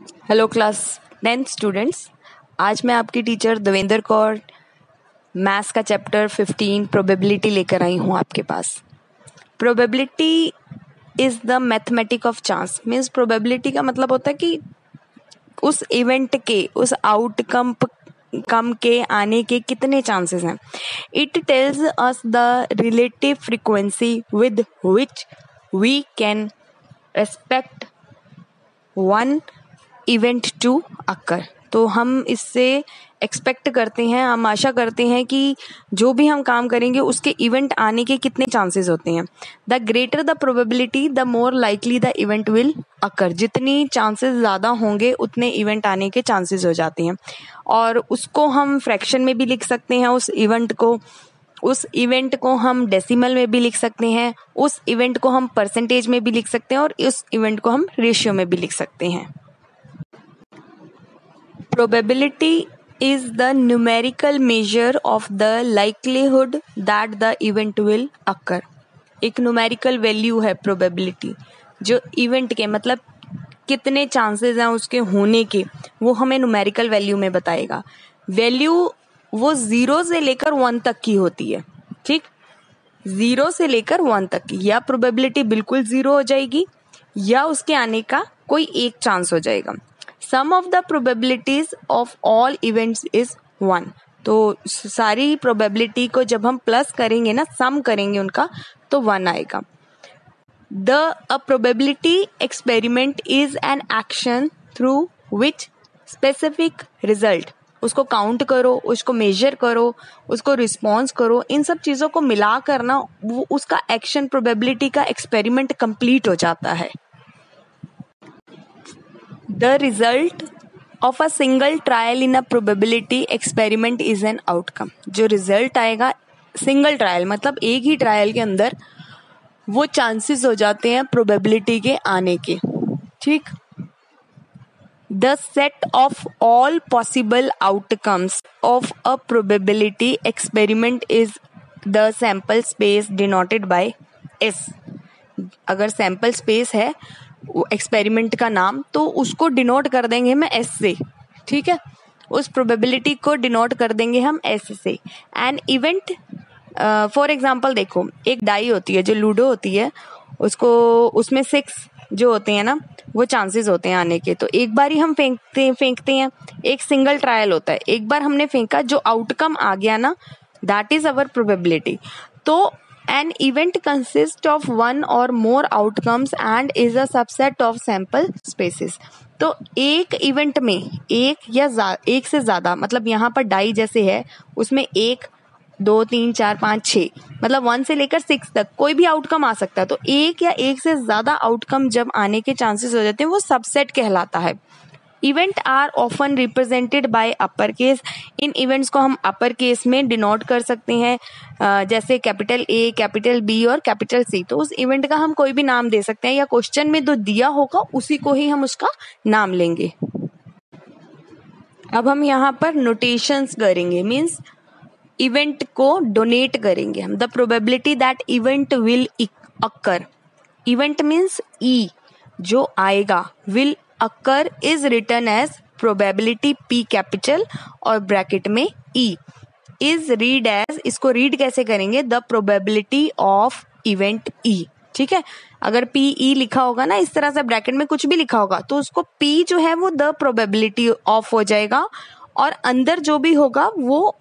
Hello class 10th students. आज मैं आपकी टीचर देवेंद्र कौर मैथ्स का चैप्टर 15 प्रोबेबिलिटी लेकर आई हूँ आपके पास। Probability is the mathematic of chance. Means probability का मतलब होता है कि उस इवेंट के, उस आउटकम कम के आने के कितने चांसेस हैं। It tells us the relative frequency with which we can expect one event to occur. तो हम इससे एक्सपेक्ट करते हैं, हम आशा करते हैं कि जो भी हम काम करेंगे उसके इवेंट आने के कितने चांसेस होते हैं। The greater the probability the more likely the event will अकर। जितनी चांसेस ज़्यादा होंगे उतने इवेंट आने के चांसेस हो जाते हैं। और उसको हम फ्रैक्शन में भी लिख सकते हैं, उस इवेंट को हम डेसिमल में भी लिख सकते हैं, उस इवेंट को हम परसेंटेज में भी लिख सकते हैं और उस इवेंट को हम रेशियो में भी लिख सकते हैं। Probability is the numerical measure of the likelihood that the event will occur. एक numerical value है probability, जो event के मतलब कितने chances हैं उसके होने के, वो हमें numerical value में बताएगा। Value वो 0 से लेकर 1 तक की होती है, ठीक। 0 से लेकर 1 तक की, या probability बिल्कुल 0 हो जाएगी या उसके आने का कोई एक चांस हो जाएगा। Sum of the probabilities of all events is 1। तो सारी प्रोबेबिलिटी को जब हम प्लस करेंगे ना, सम करेंगे उनका, तो 1 आएगा। A probability experiment is an action through which specific result. उसको काउंट करो, उसको मेजर करो, उसको रिस्पॉन्स करो, इन सब चीजों को मिला कर ना वो उसका एक्शन, प्रोबेबिलिटी का एक्सपेरिमेंट कंप्लीट हो जाता है। The result of a single trial in a probability experiment is an outcome। जो रिजल्ट आएगा सिंगल ट्रायल मतलब एक ही ट्रायल के अंदर, वो चांसेस हो जाते हैं प्रोबेबिलिटी के आने के, ठीक। The set of all possible outcomes of a probability experiment is the sample space denoted by S। अगर सैंपल स्पेस है एक्सपेरिमेंट का नाम, तो उसको डिनोट कर देंगे हम एस से, ठीक है। उस प्रोबेबिलिटी को डिनोट कर देंगे हम एस से। एन इवेंट, फॉर एग्जांपल देखो, एक डाई होती है जो लूडो होती है, उसमें 6 जो होते हैं ना, वो चांसेस होते हैं आने के। तो एक बार ही हम फेंकते हैं, एक सिंगल ट्रायल होता है, एक बार हमने फेंका, जो आउटकम आ गया ना, दैट इज अवर प्रोबेबिलिटी। तो an event consists of one or more outcomes and is a subset of sample spaces। तो एक इवेंट में एक से ज्यादा, मतलब यहाँ पर डाई जैसे है उसमें 1 2 3 4 5 6, मतलब 1 से लेकर 6 तक कोई भी आउटकम आ सकता है। तो एक या एक से ज्यादा आउटकम जब आने के चांसेस हो जाते हैं, वो सबसेट कहलाता है। Event are often represented by upper case. इन इवेंट्स को हम अपर केस में डिनोट कर सकते हैं, जैसे कैपिटल ए, कैपिटल बी और कैपिटल सी। तो उस इवेंट का हम कोई भी नाम दे सकते हैं, या क्वेश्चन में जो दिया होगा उसी को ही हम उसका नाम लेंगे। अब हम यहाँ पर नोटेशंस करेंगे, मीन्स इवेंट को डोनेट करेंगे हम। The probability that event will occur, event means E जो आएगा, will occur is written as probability P capital और ब्रैकेट में ई। इज रीड एज, इसको रीड कैसे करेंगे, the probability of event E, ठीक है। अगर पी ई लिखा होगा ना, इस तरह से ब्रैकेट में कुछ भी लिखा होगा, तो उसको पी जो है वो द प्रोबेबिलिटी ऑफ हो जाएगा, और अंदर जो भी होगा वो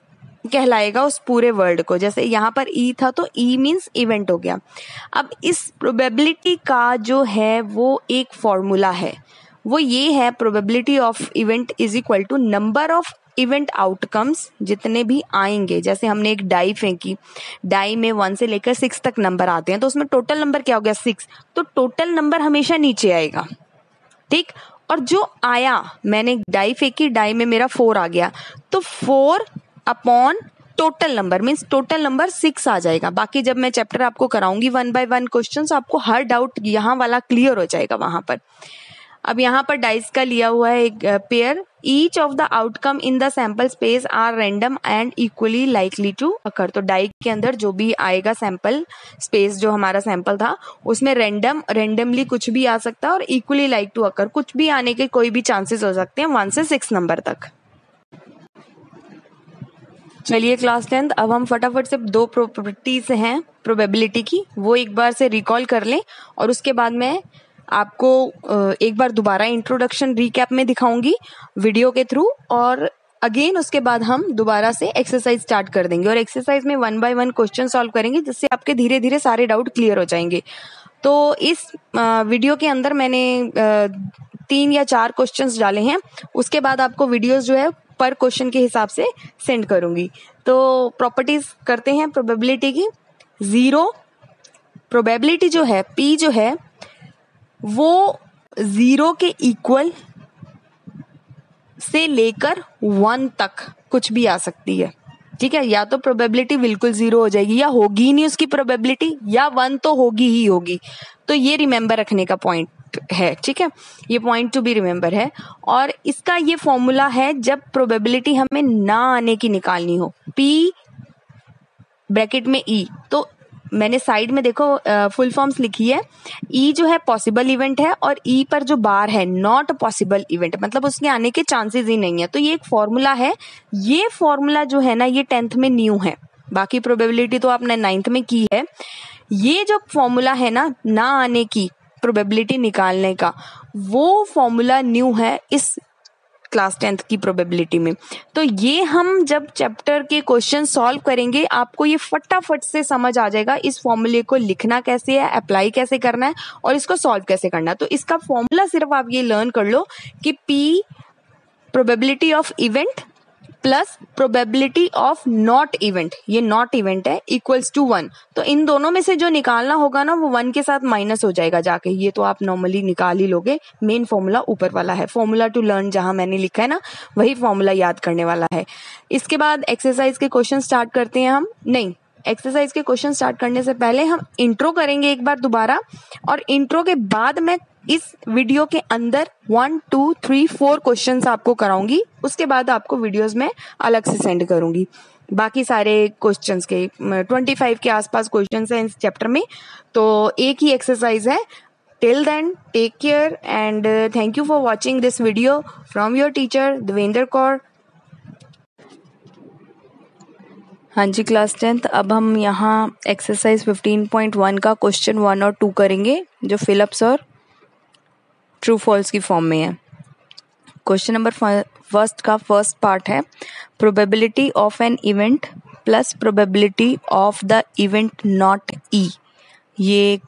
कहलाएगा उस पूरे वर्ड को। जैसे यहाँ पर ई था तो ई मीन्स इवेंट हो गया। अब इस प्रोबेबिलिटी का जो है वो एक फॉर्मूला है, वो ये है, probability of event is equal to number of event outcomes जितने भी आएंगे। जैसे हमने एक डाई फेंकी, डाई में 1 से लेकर 6 तक नंबर आते हैं, तो उसमें टोटल नंबर क्या हो गया, 6। तो टोटल नंबर हमेशा नीचे आएगा, ठीक। और जो आया, मैंने डाई फेंकी, डाई में मेरा 4 आ गया, तो 4 upon total number means total number 6 आ जाएगा। बाकी जब मैं चैप्टर आपको कराऊंगी 1 by 1 क्वेश्चन, आपको हर डाउट यहाँ वाला क्लियर हो जाएगा वहां पर। अब यहाँ पर डाइस का लिया हुआ है एक pair, each of the outcome in the sample space are random and equally likely to occur. तो डाई के अंदर जो भी आएगा सैंपल स्पेस, जो हमारा सैंपल था उसमें रेंडमली कुछ भी आ सकता है और इक्वली लाइक टू अकर, कुछ भी आने के कोई भी चांसेस हो सकते हैं 1 से 6 नंबर तक। चलिए क्लास 10th, अब हम फटाफट से 2 प्रॉपर्टीज हैं प्रोबेबिलिटी की, वो एक बार से रिकॉल कर लें और उसके बाद मैं आपको एक बार दोबारा इंट्रोडक्शन रिकैप में दिखाऊंगी वीडियो के थ्रू, और अगेन उसके बाद हम दोबारा से एक्सरसाइज स्टार्ट कर देंगे और एक्सरसाइज में 1 बाय 1 क्वेश्चन सॉल्व करेंगे, जिससे आपके धीरे धीरे सारे डाउट क्लियर हो जाएंगे। तो इस वीडियो के अंदर मैंने 3 या 4 क्वेश्चंस डाले हैं, उसके बाद आपको वीडियोस जो है पर क्वेश्चन के हिसाब से सेंड करूंगी। तो प्रॉपर्टीज करते हैं प्रोबेबिलिटी की। 0 प्रोबेबिलिटी जो है P जो है वो 0 के इक्वल से लेकर 1 तक कुछ भी आ सकती है, ठीक है। या तो प्रोबेबिलिटी बिल्कुल 0 हो जाएगी, या होगी ही नहीं उसकी प्रोबेबिलिटी, या 1 तो होगी ही होगी। तो ये रिमेंबर रखने का पॉइंट है, ठीक है, ये पॉइंट टू बी रिमेंबर है। और इसका ये फॉर्मूला है जब प्रोबेबिलिटी हमें ना आने की निकालनी हो, P ब्रैकेट में E। तो मैंने साइड में देखो फुल फॉर्म्स लिखी है। E जो है पॉसिबल इवेंट है और E पर जो बार है नॉट पॉसिबल इवेंट, मतलब उसके आने के चांसेस ही नहीं है। तो ये एक फॉर्मूला है, ये फॉर्मूला जो है ना ये 10th में न्यू है, बाकी प्रोबेबिलिटी तो आपने 9th में की है। ये जो फॉर्मूला है ना आने की प्रोबेबिलिटी निकालने का, वो फॉर्मूला न्यू है इस क्लास 10th की प्रोबेबिलिटी में। तो ये हम जब चैप्टर के क्वेश्चन सॉल्व करेंगे आपको ये फटाफट से समझ आ जाएगा इस फॉर्मूले को लिखना कैसे है, अप्लाई कैसे करना है और इसको सॉल्व कैसे करना है। तो इसका फॉर्मूला सिर्फ आप ये लर्न कर लो कि P probability of event plus probability of not event, ये नॉट इवेंट है, इक्वल्स टू 1। तो इन दोनों में से जो निकालना होगा ना वो 1 के साथ माइनस हो जाएगा जाके, ये तो आप नॉर्मली निकाल ही लोगे। मेन फॉर्मूला ऊपर वाला है, फॉर्मूला टू लर्न जहां मैंने लिखा है ना वही फॉर्मूला याद करने वाला है। इसके बाद एक्सरसाइज के क्वेश्चन स्टार्ट करते हैं हम। नहीं, एक्सरसाइज के क्वेश्चन स्टार्ट करने से पहले हम इंट्रो करेंगे एक बार दोबारा, और इंट्रो के बाद मैं इस वीडियो के अंदर 1 2 3 4 क्वेश्चंस आपको कराऊंगी, उसके बाद आपको वीडियोस में अलग से सेंड करूंगी बाकी सारे क्वेश्चंस के। 25 के आसपास क्वेश्चंस हैं इस चैप्टर में, तो एक ही एक्सरसाइज है। Till then take care and thank you for watching this video from your teacher Devendra Kaur. हाँ जी क्लास 10th, अब हम यहाँ एक्सरसाइज 15.1 का क्वेश्चन 1 और 2 करेंगे, जो फिलिप्स और ट्रू फॉल्स की फॉर्म में है। क्वेश्चन नंबर फर्स्ट का फर्स्ट पार्ट है probability of an event plus probability of the event not E. ये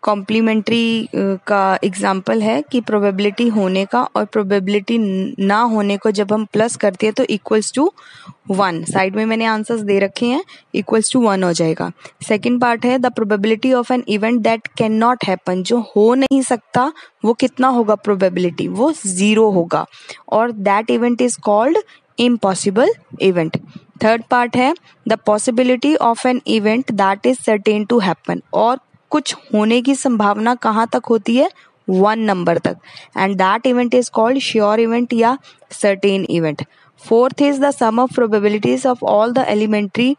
कॉम्प्लीमेंट्री का एग्जाम्पल है कि प्रोबेबिलिटी होने का और प्रोबेबिलिटी ना होने को जब हम प्लस करते हैं तो इक्वल्स टू 1। साइड में मैंने आंसर्स दे रखे हैं, इक्वल्स टू 1 हो जाएगा। सेकंड पार्ट है the probability of an event that can not happen, जो हो नहीं सकता वो कितना होगा प्रोबेबिलिटी, वो 0 होगा और that event is called impossible event. Third part है the possibility of an event that is certain to happen, और कुछ होने की संभावना कहाँ तक होती है 1 नंबर तक, and that event is called sure event या certain event. Fourth is the sum of probabilities of all the elementary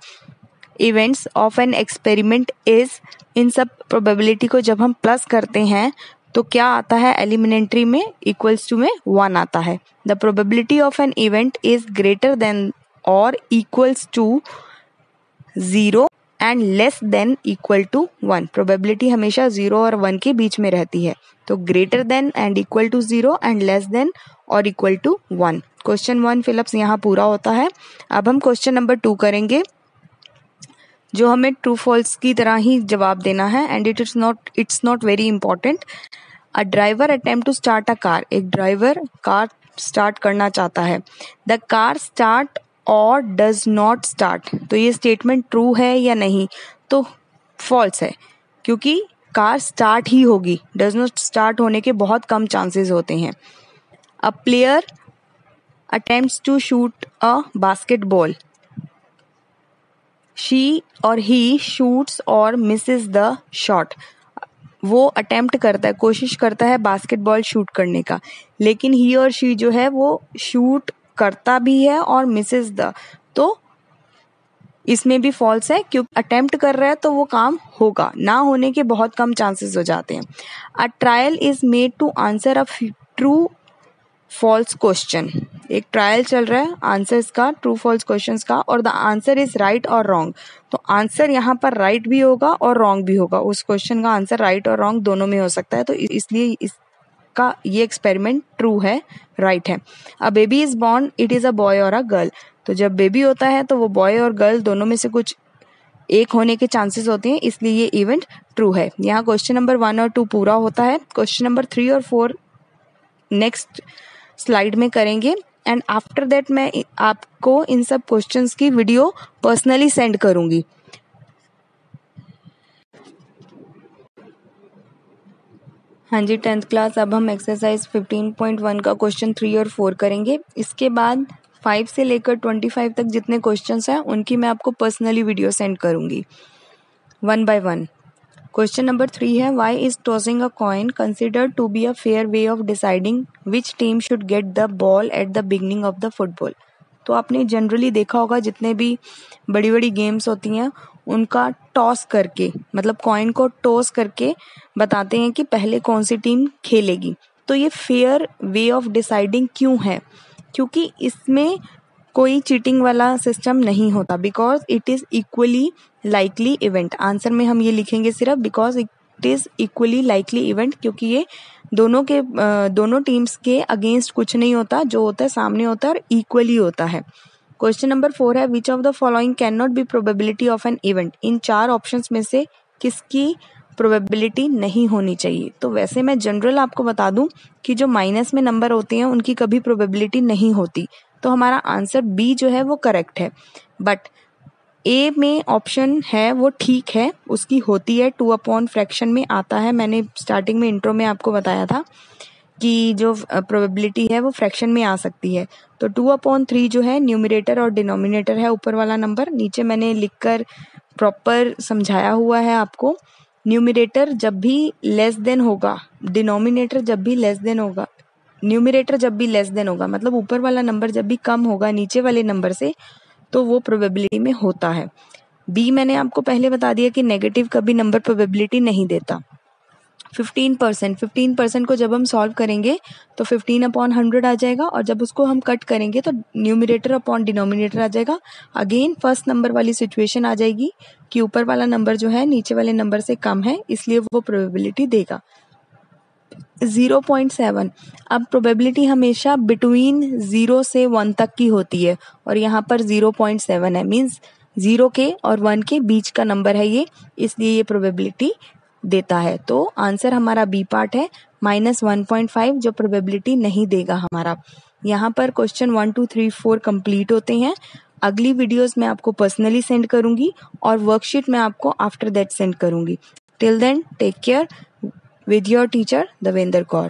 events of an experiment is. इन सब प्रोबेबिलिटी को जब हम प्लस करते हैं तो क्या आता है एलिमिनेंट्री में, इक्वल्स टू में 1 आता है। The probability of an event is greater than और equals to 0 and less than equal to 1। Probability हमेशा 0 और 1 के बीच में रहती है, तो greater than and equal to 0 and less than or equal to 1। Question 1 फिलिप्स यहाँ पूरा होता है। अब हम क्वेश्चन नंबर 2 करेंगे, जो हमें ट्रू फॉल्स की तरह ही जवाब देना है, and it's not very important. A driver attempt to start a car, एक ड्राइवर कार स्टार्ट करना चाहता है। The car start or does not start, तो ये स्टेटमेंट ट्रू है या नहीं, तो फॉल्स है, क्योंकि कार स्टार्ट ही होगी, डज नॉट स्टार्ट होने के बहुत कम चांसेस होते हैं। A player attempts to shoot a basketball, she or he shoots और मिसेस द शॉट, वो अटेम्प्ट करता है, कोशिश करता है बास्केटबॉल शूट करने का, लेकिन ही और शी जो है वो शूट करता भी है और मिसेस द, तो इसमें भी फॉल्स है क्योंकि अटेम्प्ट कर रहा है तो वो काम होगा, ना होने के बहुत कम चांसेस हो जाते हैं। A trial is made to answer a true false question, एक ट्रायल चल रहा है आंसर्स का, ट्रू फॉल्स क्वेश्चंस का, और द आंसर इज राइट और रॉन्ग, तो आंसर यहाँ पर राइट भी होगा और रॉन्ग भी होगा, उस क्वेश्चन का आंसर राइट और रॉन्ग दोनों में हो सकता है, तो इसलिए इसका ये एक्सपेरिमेंट ट्रू है, राइट है। A baby is born, it is a boy और अ गर्ल, तो जब बेबी होता है तो वो बॉय और गर्ल दोनों में से कुछ एक होने के चांसेस होते हैं, इसलिए ये इवेंट ट्रू है। यहाँ क्वेश्चन नंबर 1 और 2 पूरा होता है। क्वेश्चन नंबर 3 और 4 नेक्स्ट स्लाइड में करेंगे, एंड आफ्टर दैट मैं आपको इन सब क्वेश्चंस की वीडियो पर्सनली सेंड करूंगी। हाँ जी 10th क्लास, अब हम एक्सरसाइज 15.1 का क्वेश्चन 3 और 4 करेंगे। इसके बाद 5 से लेकर 25 तक जितने क्वेश्चंस हैं उनकी मैं आपको पर्सनली वीडियो सेंड करूंगी 1 by 1। क्वेश्चन नंबर 3 है, why is tossing a coin considered to be a fair way of deciding which team should get the ball at the beginning of the football. तो आपने generally देखा होगा जितने भी बड़ी बड़ी गेम्स होती हैं उनका टॉस करके, मतलब कॉइन को टॉस करके बताते हैं कि पहले कौन सी टीम खेलेगी। तो ये फेयर वे ऑफ डिसाइडिंग क्यों है? क्योंकि इसमें कोई चीटिंग वाला सिस्टम नहीं होता, because it is equally likely event. Answer में हम ये लिखेंगे सिर्फ because it is equally likely event, क्योंकि ये दोनों टीम्स के अगेंस्ट कुछ नहीं होता, जो होता है सामने होता है और इक्वली होता है। क्वेश्चन नंबर 4 है, which of the following can not be probability of an event. In 4 options में से किसकी प्रोबेबिलिटी नहीं होनी चाहिए? तो वैसे मैं जनरल आपको बता दूं कि जो माइनस में नंबर होते हैं उनकी कभी प्रोबेबिलिटी नहीं होती, तो हमारा आंसर बी जो है वो करेक्ट है। बट ए में ऑप्शन है वो ठीक है, उसकी होती है, 2 फ्रैक्शन में आता है। मैंने स्टार्टिंग में इंट्रो में आपको बताया था कि जो प्रोबेबिलिटी है वो फ्रैक्शन में आ सकती है। तो 2/3 जो है न्यूमरेटर और डिनोमिनेटर है ऊपर वाला नंबर, नीचे मैंने लिखकर प्रॉपर समझाया हुआ है आपको। न्यूमरेटर जब भी लेस देन होगा, डिनोमिनेटर जब भी लेस देन होगा, न्यूमरेटर जब भी लेस देन होगा, मतलब ऊपर वाला नंबर जब भी कम होगा नीचे वाले नंबर से, तो वो प्रोबेबिलिटी में होता है। बी मैंने आपको पहले बता दिया कि नेगेटिव कभी नंबर प्रोबेबिलिटी नहीं देता। 15% को जब हम सॉल्व करेंगे तो 15/100 आ जाएगा, और जब उसको हम कट करेंगे तो न्यूमरेटर अपॉन डिनोमिनेटर आ जाएगा। अगेन फर्स्ट नंबर वाली सिचुएशन आ जाएगी कि ऊपर वाला नंबर जो है नीचे वाले नंबर से कम है, इसलिए वो प्रोबेबिलिटी देगा। 0.7, अब प्रोबेबिलिटी हमेशा बिटवीन 0 से 1 तक की होती है, और यहाँ पर 0.7 है, मीन्स 0 के और 1 के बीच का नंबर है ये, इसलिए ये प्रोबेबिलिटी देता है। तो आंसर हमारा बी पार्ट है, -1.5 जो प्रोबेबिलिटी नहीं देगा हमारा। यहाँ पर क्वेश्चन 1 2 3 4 कंप्लीट होते हैं। अगली वीडियोस मैं आपको पर्सनली सेंड करूंगी और वर्कशीट मैं आपको आफ्टर दैट सेंड करूंगी। Till then take care, with your teacher Devender Kaur।